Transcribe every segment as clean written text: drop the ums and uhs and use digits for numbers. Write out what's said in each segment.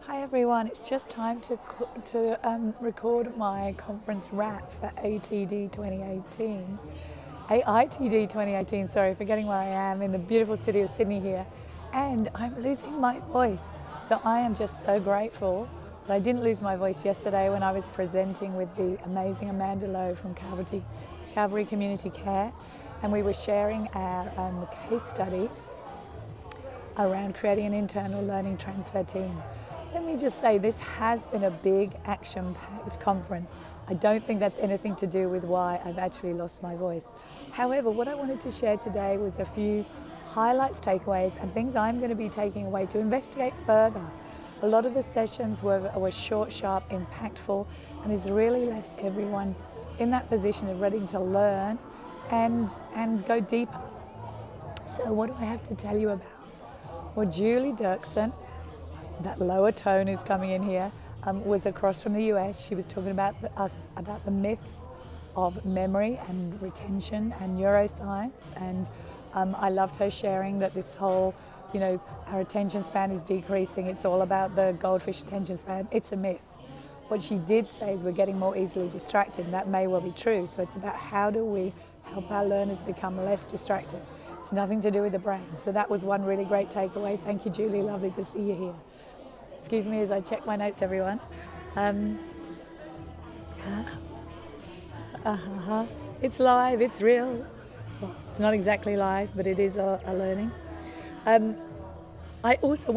Hi everyone, it's just time to record my conference wrap for AITD 2018, sorry, forgetting where I am in the beautiful city of Sydney here, and I'm losing my voice. So I am just so grateful that I didn't lose my voice yesterday when I was presenting with the amazing Amanda Lowe from Calvary Community Care, and we were sharing our case study around creating an internal learning transfer team. Let me just say, this has been a big action-packed conference. I don't think that's anything to do with why I've actually lost my voice. However, what I wanted to share today was a few highlights, takeaways, and things I'm going to be taking away to investigate further. A lot of the sessions were short, sharp, impactful, and has really left everyone in that position of ready to learn and go deeper. So what do I have to tell you about? Well, Julie Dirksen, that lower tone is coming in here, was across from the US. She was talking about the myths of memory and retention and neuroscience, and I loved her sharing that this whole, our attention span is decreasing. It's all about the goldfish attention span. It's a myth. What she did say is we're getting more easily distracted, and that may well be true. So it's about how do we help our learners become less distracted. It's nothing to do with the brain. So that was one really great takeaway. Thank you, Julie. Lovely to see you here. Excuse me as I check my notes, everyone. It's live, it's real. Well, it's not exactly live, but it is a learning. One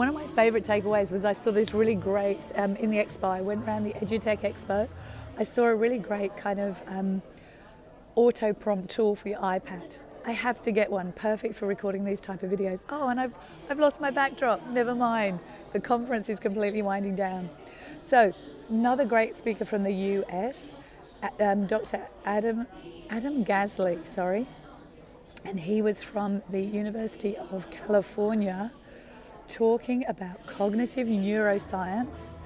of my favourite takeaways was I saw this really great, in the expo, I went around the EduTech Expo, I saw a really great kind of auto prompt tool for your iPad. I have to get one, perfect for recording these type of videos. Oh, and I've lost my backdrop, never mind. The conference is completely winding down. So, another great speaker from the US, Dr. Adam Gasly, and he was from the University of California, talking about cognitive neuroscience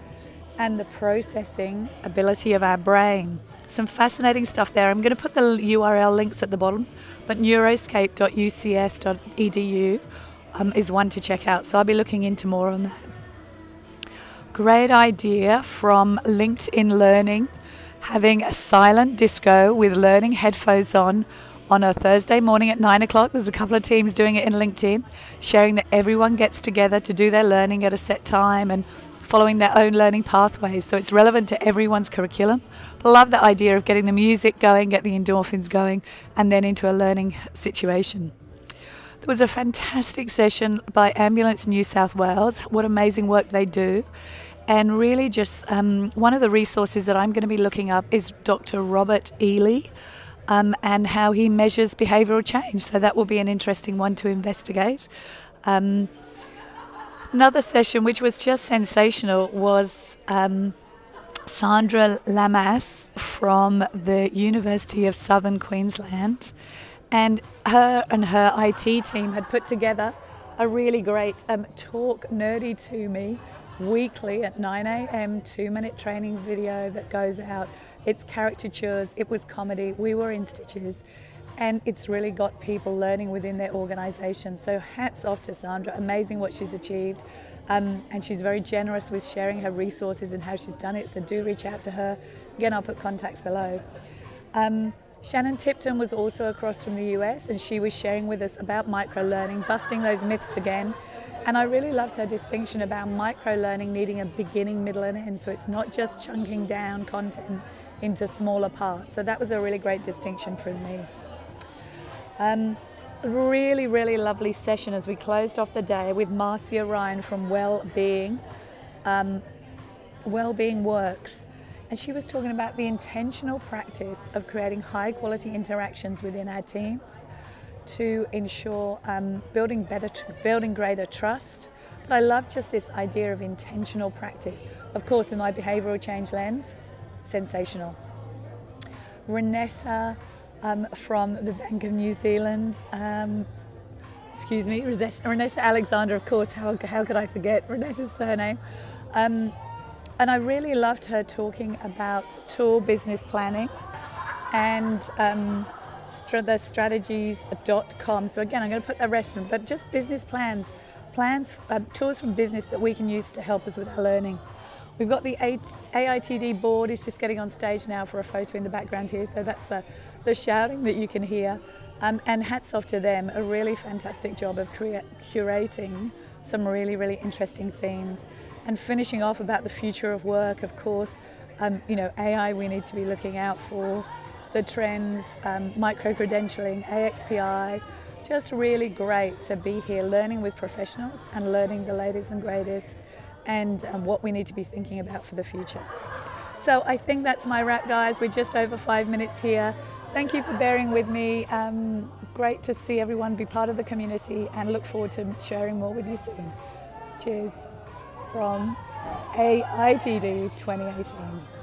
and the processing ability of our brain. Some fascinating stuff there. I'm going to put the URL links at the bottom, but neuroscape.ucs.edu is one to check out. So I'll be looking into more on that. Great idea from LinkedIn Learning, having a silent disco with learning headphones on a Thursday morning at 9 o'clock. There's a couple of teams doing it in LinkedIn, sharing that everyone gets together to do their learning at a set time and following their own learning pathways, so it's relevant to everyone's curriculum. But I love the idea of getting the music going, get the endorphins going, and then into a learning situation. There was a fantastic session by Ambulance New South Wales. What amazing work they do. And really just one of the resources that I'm going to be looking up is Dr. Robert Ely, and how he measures behavioural change. So that will be an interesting one to investigate. Another session which was just sensational was Sandra Lamas from the University of Southern Queensland, and her IT team had put together a really great Talk Nerdy to Me weekly at 9 a.m. 2-minute training video that goes out. It's caricatures, it was comedy, we were in stitches, and it's really got people learning within their organisation. So hats off to Sandra, amazing what she's achieved. And she's very generous with sharing her resources and how she's done it, so do reach out to her. Again, I'll put contacts below. Shannon Tipton was also across from the US, and she was sharing with us about micro-learning, busting those myths again. And I really loved her distinction about micro-learning needing a beginning, middle and end, so it's not just chunking down content into smaller parts. So that was a really great distinction from me. Really, really lovely session as we closed off the day with Marcia Ryan from Wellbeing Works. And she was talking about the intentional practice of creating high quality interactions within our teams to ensure building greater trust. But I love just this idea of intentional practice. Of course, in my behavioural change lens, sensational. Renetta from the Bank of New Zealand, Renetta Alexander, of course, how could I forget Renetta's surname? And I really loved her talking about tool business planning and the strategies.com. So again, I'm going to put the rest in, but just business plans, tools from business that we can use to help us with our learning. We've got the AITD board is just getting on stage now for a photo in the background here, so that's the shouting that you can hear. And hats off to them, a really fantastic job of curating some really, really interesting themes. And finishing off about the future of work, of course, AI we need to be looking out for, the trends, micro-credentialing, AXPI, just really great to be here learning with professionals and learning the latest and greatest and what we need to be thinking about for the future. So I think that's my wrap, guys. We're just over 5 minutes here. Thank you for bearing with me. Great to see everyone be part of the community and look forward to sharing more with you soon. Cheers from AITD 2018.